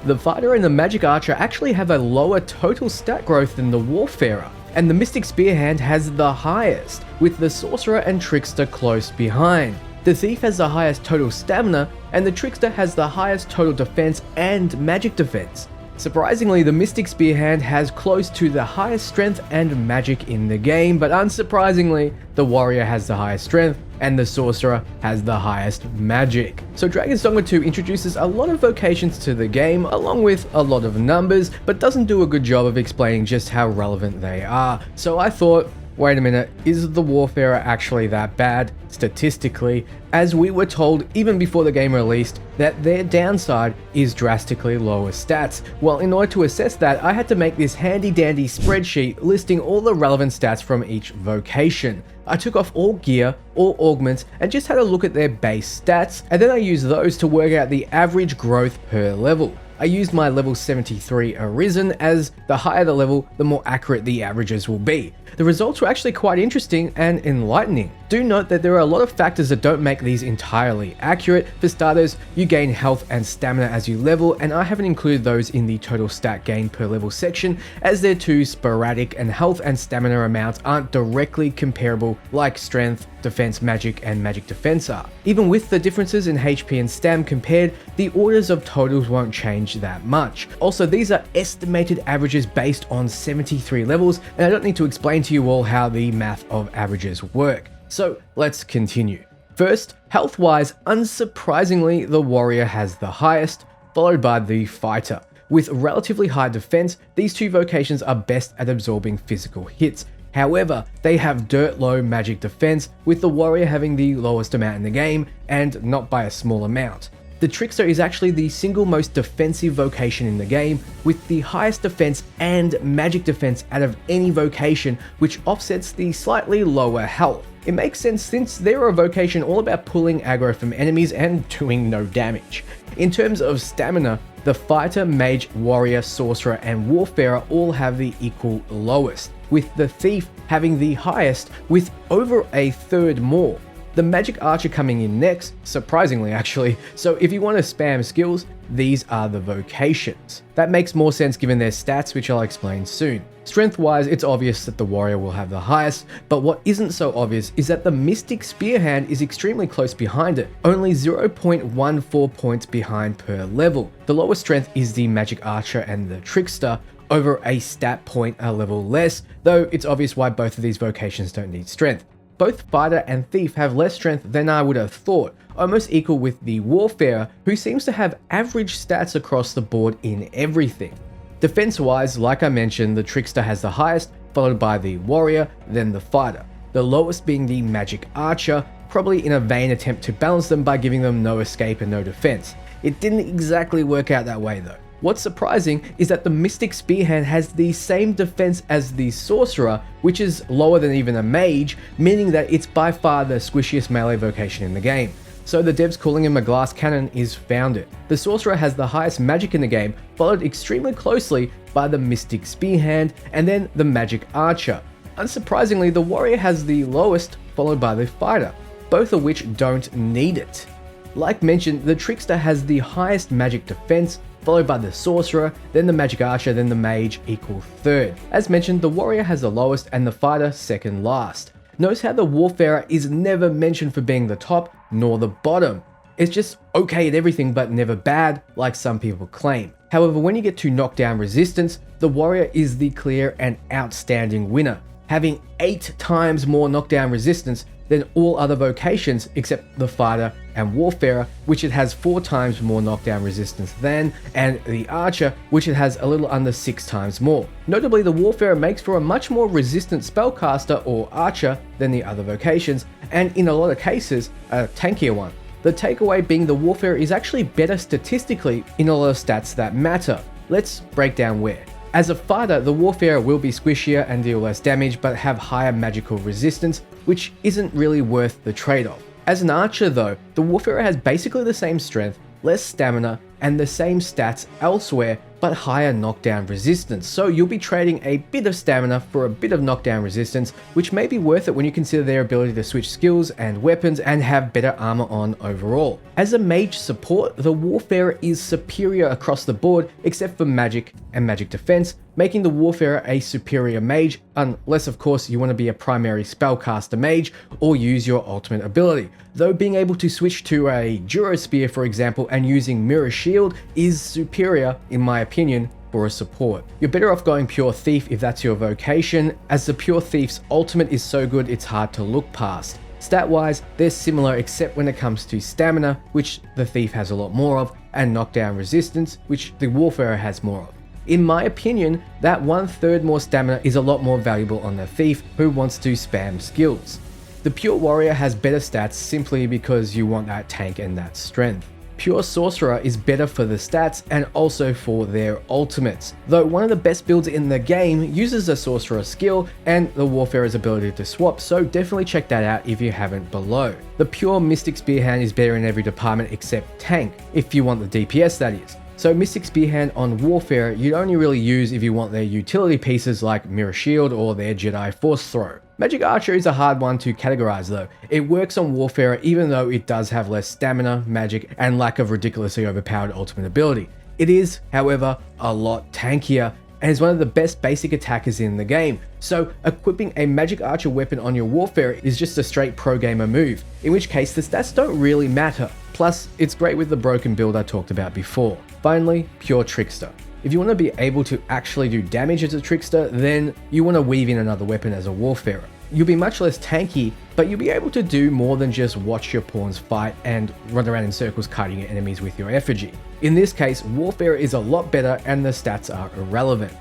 The fighter and the magic archer actually have a lower total stat growth than the warfarer, and the mystic spearhand has the highest, with the sorcerer and trickster close behind. The thief has the highest total stamina, and the trickster has the highest total defense and magic defense. Surprisingly, the Mystic Spearhand has close to the highest strength and magic in the game, but unsurprisingly, the warrior has the highest strength and the sorcerer has the highest magic. So Dragon's Dogma 2 introduces a lot of vocations to the game, along with a lot of numbers, but doesn't do a good job of explaining just how relevant they are. So I thought, wait a minute, is the warfarer actually that bad, statistically, as we were told even before the game released that their downside is drastically lower stats? Well, in order to assess that, I had to make this handy dandy spreadsheet listing all the relevant stats from each vocation. I took off all gear, all augments, and just had a look at their base stats, and then I used those to work out the average growth per level. I used my level 73 Arisen, as the higher the level, the more accurate the averages will be. The results were actually quite interesting and enlightening. Do note that there are a lot of factors that don't make these entirely accurate. For starters, you gain health and stamina as you level, and I haven't included those in the total stat gain per level section, as they're too sporadic and health and stamina amounts aren't directly comparable like strength, defense magic, and magic defense are. Even with the differences in HP and stam compared, the orders of totals won't change that much. Also, these are estimated averages based on 73 levels, and I don't need to explain to you all how the math of averages work. So let's continue. First, health-wise, unsurprisingly, the warrior has the highest, followed by the fighter. With relatively high defense, these two vocations are best at absorbing physical hits. However, they have dirt low magic defense, with the warrior having the lowest amount in the game, and not by a small amount. The trickster is actually the single most defensive vocation in the game, with the highest defense and magic defense out of any vocation, which offsets the slightly lower health. It makes sense since they're a vocation all about pulling aggro from enemies and doing no damage. In terms of stamina, the fighter, mage, warrior, sorcerer, and warfarer all have the equal lowest, with the thief having the highest with over a third more. The magic archer coming in next, surprisingly actually, so if you want to spam skills, these are the vocations. That makes more sense given their stats, which I'll explain soon. Strength-wise, it's obvious that the warrior will have the highest, but what isn't so obvious is that the Mystic Spearhand is extremely close behind it, only 0.14 points behind per level. The lowest strength is the magic archer and the trickster, over a stat point a level less, though it's obvious why both of these vocations don't need strength. Both fighter and thief have less strength than I would have thought, almost equal with the warfarer, who seems to have average stats across the board in everything. Defense-wise, like I mentioned, the trickster has the highest, followed by the warrior, then the fighter. The lowest being the magic archer, probably in a vain attempt to balance them by giving them no escape and no defense. It didn't exactly work out that way though. What's surprising is that the Mystic Spearhand has the same defense as the Sorcerer, which is lower than even a Mage, meaning that it's by far the squishiest melee vocation in the game. So the devs calling him a glass cannon is founded. The Sorcerer has the highest magic in the game, followed extremely closely by the Mystic Spearhand and then the Magic Archer. Unsurprisingly, the Warrior has the lowest, followed by the Fighter, both of which don't need it. Like mentioned, the Trickster has the highest magic defense, followed by the Sorcerer, then the Magic Archer, then the Mage equal third. As mentioned, the Warrior has the lowest and the Fighter second last. Notice how the Warfarer is never mentioned for being the top, nor the bottom. It's just okay at everything but never bad, like some people claim. However, when you get to knockdown resistance, the Warrior is the clear and outstanding winner, having 8 times more knockdown resistance than all other vocations except the Fighter and Warfarer, which it has 4 times more knockdown resistance than, and the Archer, which it has a little under 6 times more. Notably, the Warfarer makes for a much more resistant spellcaster or archer than the other vocations, and in a lot of cases, a tankier one. The takeaway being the Warfarer is actually better statistically in a lot of stats that matter. Let's break down where. As a fighter, the Warfarer will be squishier and deal less damage, but have higher magical resistance, which isn't really worth the trade-off. As an archer though, the Warfarer has basically the same strength, less stamina, and the same stats elsewhere, but higher knockdown resistance. So you'll be trading a bit of stamina for a bit of knockdown resistance, which may be worth it when you consider their ability to switch skills and weapons and have better armor on overall. As a mage support, the Warfarer is superior across the board except for magic and magic defense, making the Warfarer a superior mage, unless of course you want to be a primary spellcaster mage or use your ultimate ability. Though being able to switch to a Duospear for example and using Mirror Shield is superior in my opinion for a support. You're better off going Pure Thief if that's your vocation, as the Pure Thief's ultimate is so good it's hard to look past. Stat-wise, they're similar except when it comes to stamina, which the Thief has a lot more of, and knockdown resistance, which the Warfarer has more of. In my opinion, that 1/3 more stamina is a lot more valuable on the Thief who wants to spam skills. The Pure Warrior has better stats simply because you want that tank and that strength. Pure Sorcerer is better for the stats and also for their ultimates, though one of the best builds in the game uses a Sorcerer skill and the Warfarer's ability to swap, so definitely check that out if you haven't below. The Pure Mystic Spearhand is better in every department except tank, if you want the DPS that is. So Mystic Spearhand on Warfarer you'd only really use if you want their utility pieces like Mirror Shield or their Jedi Force Throw. Magic Archer is a hard one to categorize though. It works on Warfarer even though it does have less stamina, magic, and lack of ridiculously overpowered ultimate ability. It is, however, a lot tankier and is one of the best basic attackers in the game. So equipping a Magic Archer weapon on your Warfarer is just a straight pro gamer move, in which case the stats don't really matter. Plus, it's great with the broken build I talked about before. Finally, Pure Trickster. If you want to be able to actually do damage as a Trickster, then you want to weave in another weapon as a Warfarer. You'll be much less tanky, but you'll be able to do more than just watch your pawns fight and run around in circles kiting your enemies with your effigy. In this case, Warfarer is a lot better and the stats are irrelevant.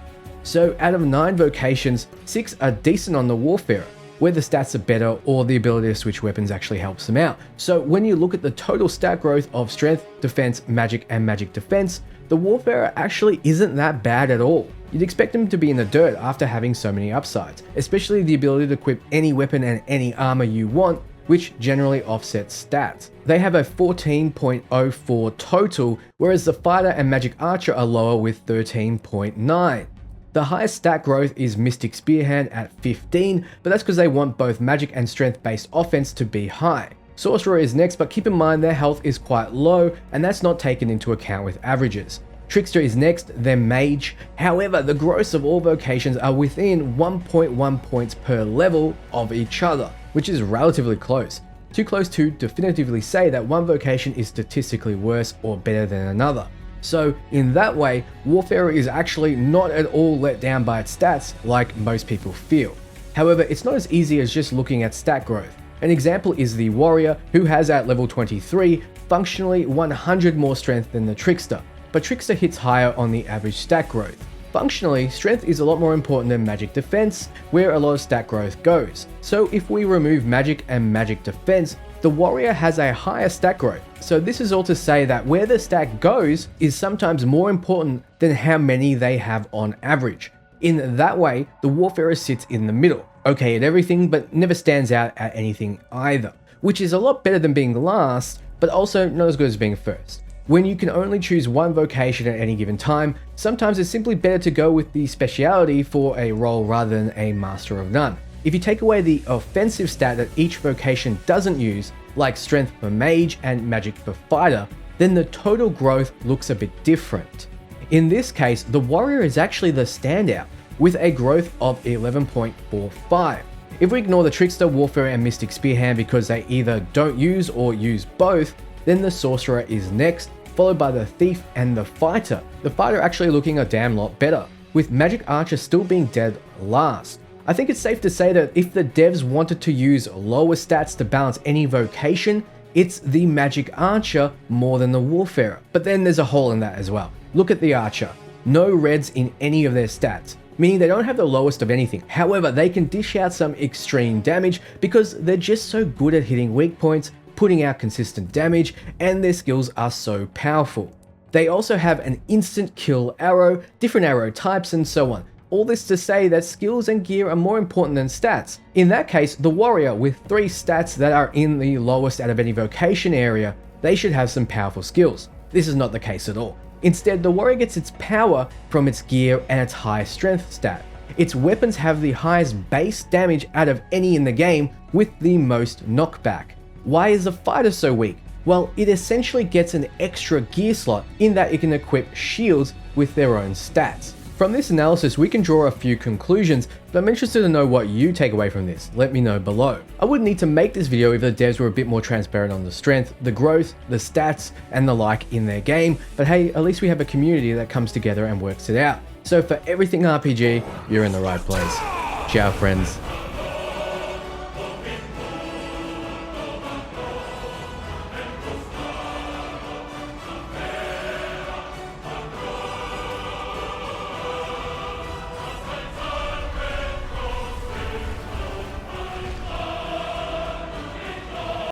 So out of 9 vocations, 6 are decent on the Warfarer, where the stats are better or the ability to switch weapons actually helps them out. So when you look at the total stat growth of strength, defense, magic, and magic defense, the Warfarer actually isn't that bad at all. You'd expect them to be in the dirt after having so many upsides, especially the ability to equip any weapon and any armor you want, which generally offsets stats. They have a 14.04 total, whereas the Fighter and Magic Archer are lower with 13.9. The highest stat growth is Mystic Spearhand at 15, but that's because they want both magic and strength based offense to be high. Sorcerer is next, but keep in mind their health is quite low, and that's not taken into account with averages. Trickster is next, then Mage. However, the gross of all vocations are within 1.1 points per level of each other, which is relatively close. Too close to definitively say that one vocation is statistically worse or better than another. So in that way, Warfarer is actually not at all let down by its stats like most people feel. However, it's not as easy as just looking at stat growth. An example is the Warrior, who has at level 23 functionally 100 more strength than the Trickster, but Trickster hits higher on the average stat growth. Functionally, strength is a lot more important than magic defense, where a lot of stat growth goes. So if we remove magic and magic defense, the Warrior has a higher stat growth. So this is all to say that where the stat goes is sometimes more important than how many they have on average. In that way, the Warfarer sits in the middle, okay at everything but never stands out at anything either, which is a lot better than being last, but also not as good as being first. When you can only choose one vocation at any given time, sometimes it's simply better to go with the speciality for a role rather than a master of none. If you take away the offensive stat that each vocation doesn't use, like strength for mage and magic for fighter, then the total growth looks a bit different. In this case, the Warrior is actually the standout, with a growth of 11.45. If we ignore the Trickster, Warfarer, and Mystic Spearhand because they either don't use or use both, then the Sorcerer is next, followed by the Thief and the Fighter. The Fighter actually looking a damn lot better, with Magic Archer still being dead last. I think it's safe to say that if the devs wanted to use lower stats to balance any vocation, it's the Magic Archer more than the Warfarer. But then there's a hole in that as well. Look at the Archer. No reds in any of their stats, meaning they don't have the lowest of anything. However, they can dish out some extreme damage because they're just so good at hitting weak points, putting out consistent damage, and their skills are so powerful. They also have an instant kill arrow, different arrow types, and so on. All this to say that skills and gear are more important than stats. In that case, the Warrior, with 3 stats that are in the lowest out of any vocation area, they should have some powerful skills. This is not the case at all. Instead, the warrior gets its power from its gear and its high strength stat. Its weapons have the highest base damage out of any in the game, with the most knockback. Why is the fighter so weak? Well, it essentially gets an extra gear slot in that it can equip shields with their own stats. From this analysis, we can draw a few conclusions, but I'm interested to know what you take away from this. Let me know below. I would need to make this video if the devs were a bit more transparent on the strength, the growth, the stats, and the like in their game, but hey, at least we have a community that comes together and works it out. So for everything RPG, you're in the right place. Ciao friends.